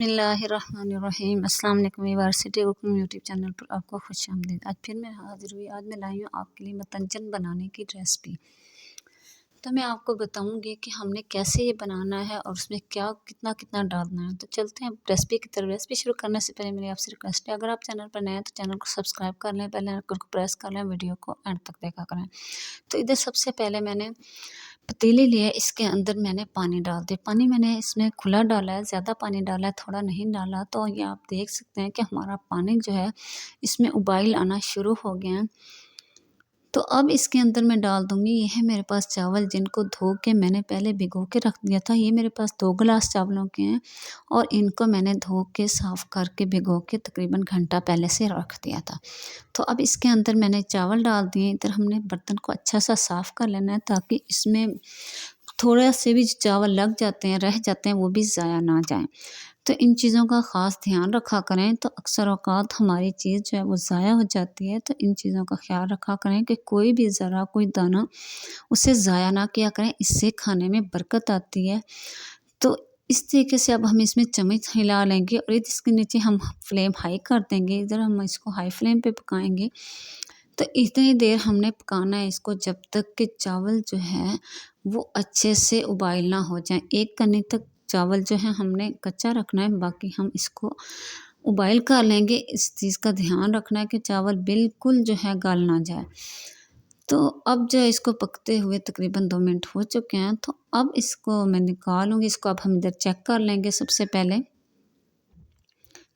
बिस्मिल्लाहिर्रहमानिर्रहीम। अस्सलाम वालेकुम यूनिवर्सिटी कुकिंग यूट्यूब चैनल पर आपको खुशामदीद। आज फिर मैं हाजिर हुई। आज मैं लाई हूँ आपके लिए मतंजन बनाने की रेसिपी। तो मैं आपको बताऊंगी कि हमने कैसे ये बनाना है और उसमें क्या कितना कितना डालना है। तो चलते हैं रेसिपी की तरफ। रेसिपी शुरू करने से पहले मेरी आपसे रिक्वेस्ट है, अगर आप चैनल पर नए हैं तो चैनल को सब्सक्राइब कर लें, बेल आइकन को प्रेस कर लें, वीडियो को एंड तक देखा करें। तो इधर सबसे पहले मैंने पतीली लिया, इसके अंदर मैंने पानी डाल दिया। पानी मैंने इसमें खुला डाला है, ज़्यादा पानी डाला है, थोड़ा नहीं डाला। तो ये आप देख सकते हैं कि हमारा पानी जो है इसमें उबाल आना शुरू हो गया है। तो अब इसके अंदर मैं डाल दूँगी, ये है मेरे पास चावल जिनको धो के मैंने पहले भिगो के रख दिया था। ये मेरे पास 2 गिलास चावलों के हैं और इनको मैंने धो के साफ़ करके भिगो के तकरीबन घंटा पहले से रख दिया था। तो अब इसके अंदर मैंने चावल डाल दिए। इधर हमने बर्तन को अच्छा सा साफ़ कर लेना है ताकि इसमें थोड़ा से भी चावल लग जाते हैं, रह जाते हैं, वो भी ज़ाया ना जाएँ। तो इन चीज़ों का ख़ास ध्यान रखा करें। तो अक्सर औक़ात हमारी चीज़ जो है वो ज़ाया हो जाती है। तो इन चीज़ों का ख़्याल रखा करें कि कोई भी ज़रा कोई दाना उसे ज़ाया ना किया करें, इससे खाने में बरकत आती है। तो इस तरीके से अब हम इसमें चम्मच हिला लेंगे और इसके नीचे हम फ्लेम हाई कर देंगे। इधर हम इसको हाई फ्लेम पे पकाएँगे। तो इतनी देर हमने पकाना है इसको जब तक कि चावल जो है वो अच्छे से उबाल ना हो जाए। एक कनी तक चावल जो है हमने कच्चा रखना है, बाकी हम इसको उबाल कर लेंगे। इस चीज़ का ध्यान रखना है कि चावल बिल्कुल जो है गल ना जाए। तो अब जो है इसको पकते हुए तकरीबन 2 मिनट हो चुके हैं। तो अब इसको मैं निकालूँगी। इसको अब हम इधर चेक कर लेंगे। सबसे पहले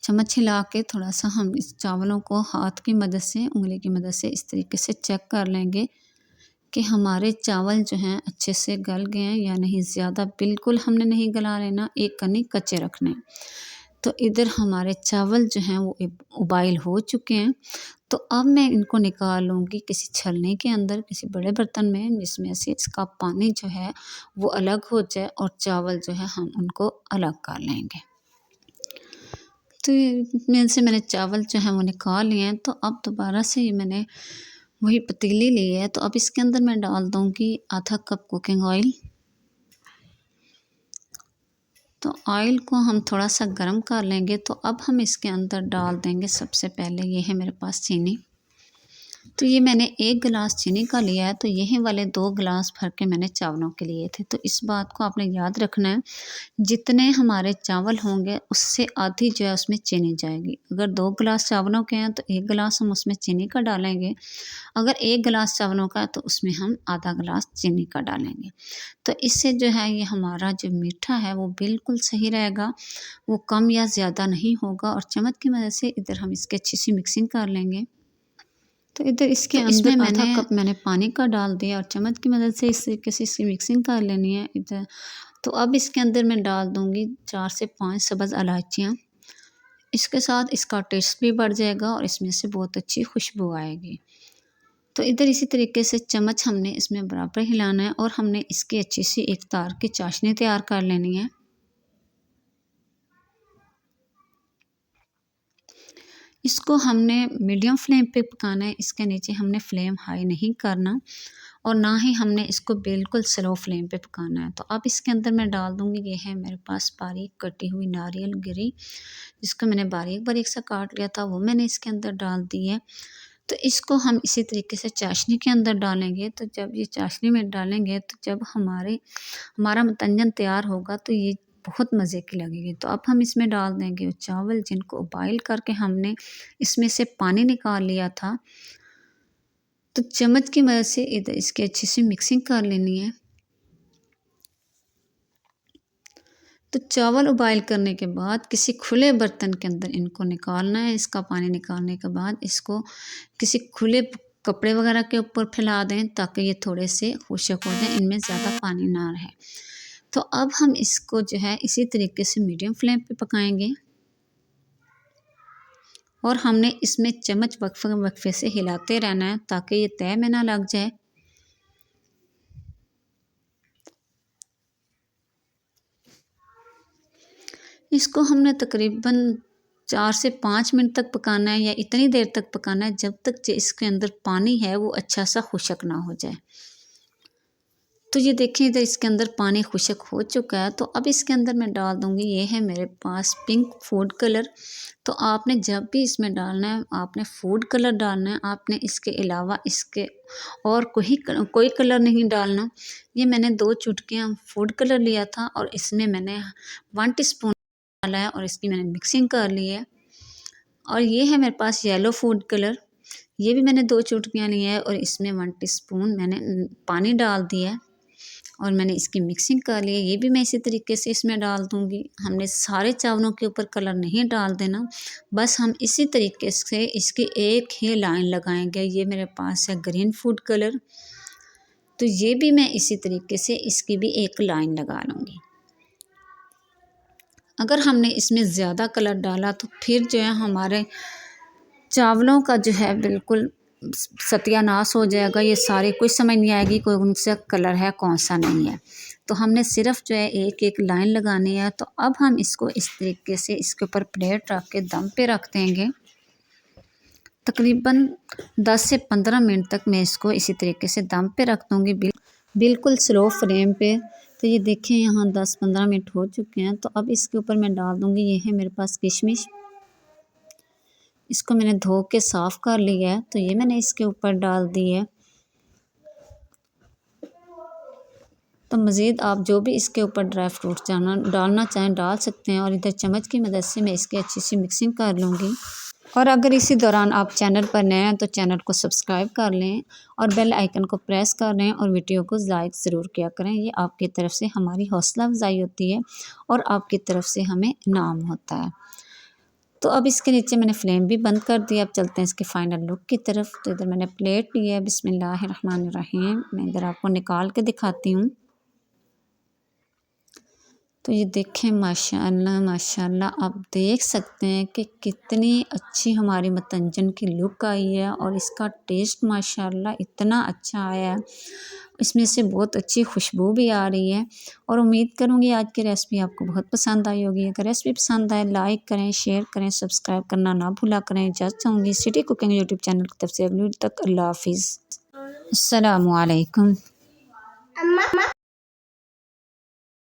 चम्मच हिला के थोड़ा-सा हम इस चावलों को हाथ की मदद से, उंगली की मदद से इस तरीके से चेक कर लेंगे कि हमारे चावल जो हैं अच्छे से गल गए हैं या नहीं। ज़्यादा बिल्कुल हमने नहीं गला लेना, एक कनी कच्चे रखने हैं। तो इधर हमारे चावल जो हैं वो उबाइल हो चुके हैं। तो अब मैं इनको निकाल लूँगी किसी छलनी के अंदर, किसी बड़े बर्तन में, जिसमें से इसका पानी जो है वो अलग हो जाए और चावल जो है हम उनको अलग कर लेंगे। तो इनमें से मैंने चावल जो है वो निकाल लिए हैं। तो अब दोबारा से मैंने वही पतीली ली है। तो अब इसके अंदर मैं डाल दूँगी आधा कप कुकिंग ऑयल। तो ऑयल को हम थोड़ा-सा गरम कर लेंगे। तो अब हम इसके अंदर डाल देंगे सबसे पहले, ये है मेरे पास चीनी। तो ये मैंने 1 गिलास चीनी का लिया है। तो यही वाले 2 गिलास भर के मैंने चावलों के लिए थे। तो इस बात को आपने याद रखना है, जितने हमारे चावल होंगे उससे आधी जो है उसमें चीनी जाएगी। अगर 2 गिलास चावलों के हैं तो 1 गिलास हम उसमें चीनी का डालेंगे। अगर 1 गिलास चावलों का है तो उसमें हम आधा गिलास चीनी का डालेंगे। तो इससे जो है ये हमारा जो मीठा है वो बिल्कुल सही रहेगा, वो कम या ज़्यादा नहीं होगा। और चम्मच की मदद से इधर हम इसकी अच्छी सी मिक्सिंग कर लेंगे। तो इधर इसके अंदर आधा कप मैंने पानी का डाल दिया और चम्मच की मदद से इस तरीके से इसकी मिक्सिंग कर लेनी है इधर। तो अब इसके अंदर मैं डाल दूँगी 4 से 5 सब्ज़ इलायचियाँ। इसके साथ इसका टेस्ट भी बढ़ जाएगा और इसमें से बहुत अच्छी खुशबू आएगी। तो इधर इसी तरीके से चम्मच हमने इसमें बराबर हिलाना है और हमने इसकी अच्छी सी एक तार की चाशनी तैयार कर लेनी है। इसको हमने मीडियम फ्लेम पे पकाना है। इसके नीचे हमने फ्लेम हाई नहीं करना और ना ही हमने इसको बिल्कुल स्लो फ्लेम पे पकाना है। तो अब इसके अंदर मैं डाल दूँगी, ये है मेरे पास बारीक कटी हुई नारियल गिरी, जिसको मैंने बारीक-बारीक सा काट लिया था, वो मैंने इसके अंदर डाल दी है। तो इसको हम इसी तरीके से चाशनी के अंदर डालेंगे। तो जब ये चाशनी में डालेंगे तो जब हमारा मतंजन तैयार होगा तो ये बहुत मज़े की लगेगी। तो अब हम इसमें डाल देंगे चावल जिनको बॉयल करके हमने इसमें से पानी निकाल लिया था। तो चम्मच की मदद से इधर इसकी अच्छी सी मिक्सिंग कर लेनी है। तो चावल उबाइल करने के बाद किसी खुले बर्तन के अंदर इनको निकालना है। इसका पानी निकालने के बाद इसको किसी खुले कपड़े वगैरह के ऊपर फैला दें ताकि ये थोड़े से खुश्क हो जाएं, इनमें ज़्यादा पानी ना रहे। तो अब हम इसको जो है इसी तरीके से मीडियम फ्लेम पे पकाएंगे और हमने इसमें चम्मच वक्फे से हिलाते रहना है ताकि ये तय में ना लग जाए। इसको हमने तकरीबन 4 से 5 मिनट तक पकाना है या इतनी देर तक पकाना है जब तक जो इसके अंदर पानी है वो अच्छा सा खुश्क ना हो जाए। तो ये देखिए इधर इसके अंदर पानी खुश्क हो चुका है। तो अब इसके अंदर मैं डाल दूँगी, ये है मेरे पास पिंक फूड कलर। तो आपने जब भी इसमें डालना है, आपने फूड कलर डालना है, आपने इसके अलावा इसके और कोई कलर नहीं डालना। ये मैंने 2 चुटकियाँ फूड कलर लिया था और इसमें मैंने 1 टीस्पून डाला है और इसकी मैंने मिक्सिंग कर ली है। और ये है मेरे पास येलो फूड कलर, ये भी मैंने 2 चुटकियाँ ली है और इसमें 1 टीस्पून मैंने पानी डाल दिया है और मैंने इसकी मिक्सिंग कर ली है। ये भी मैं इसी तरीके से इसमें डाल दूँगी। हमने सारे चावलों के ऊपर कलर नहीं डाल देना, बस हम इसी तरीके से इसकी एक ही लाइन लगाएंगे। ये मेरे पास है ग्रीन फूड कलर, तो ये भी मैं इसी तरीके से इसकी भी एक लाइन लगा लूँगी। अगर हमने इसमें ज़्यादा कलर डाला तो फिर जो है हमारे चावलों का जो है बिल्कुल सत्यानाश हो जाएगा। ये सारे कुछ समझ नहीं आएगी कौन सा कलर है कौन सा नहीं है। तो हमने सिर्फ जो है एक एक लाइन लगानी है। तो अब हम इसको इस तरीके से इसके ऊपर प्लेट रख के दम पे रख देंगे। तकरीबन 10 से 15 मिनट तक मैं इसको इसी तरीके से दम पे रख दूँगी, बिल्कुल स्लो फ्लेम पे। तो ये देखिए यहाँ 10-15 मिनट हो चुके हैं। तो अब इसके ऊपर मैं डाल दूँगी, ये है मेरे पास किशमिश। इसको मैंने धो के साफ़ कर लिया है, तो ये मैंने इसके ऊपर डाल दी है। तो मज़ीद आप जो भी इसके ऊपर ड्राई फ्रूट डालना चाहें डाल सकते हैं। और इधर चम्मच की मदद से मैं इसकी अच्छी सी मिक्सिंग कर लूँगी। और अगर इसी दौरान आप चैनल पर नए हैं तो चैनल को सब्सक्राइब कर लें और बेल आइकन को प्रेस कर लें और वीडियो को लाइक ज़रूर किया करें। ये आपकी तरफ से हमारी हौसला अफजाई होती है और आपकी तरफ से हमें इनाम होता है। तो अब इसके नीचे मैंने फ्लेम भी बंद कर दिया। अब चलते हैं इसके फाइनल लुक की तरफ। तो इधर मैंने प्लेट ली है, बिस्मिल्लाहिर्रहमानिर्रहीम। मैं इधर आपको निकाल के दिखाती हूँ। तो ये देखें माशाअल्लाह माशाअल्लाह, आप देख सकते हैं कि कितनी अच्छी हमारी मतंजन की लुक आई है और इसका टेस्ट माशाअल्लाह इतना अच्छा आया है। इसमें से बहुत अच्छी खुशबू भी आ रही है और उम्मीद करूँगी आज की रेसिपी आपको बहुत पसंद आई होगी। अगर रेसिपी पसंद आए लाइक करें, शेयर करें, सब्सक्राइब करना ना भूला करें। इजाज़त चाहूँगी सिटी कुकिंग यूट्यूब चैनल की तरफ से। अगली तक अल्लाह हाफिज़, अस्सलामु अलैकुम।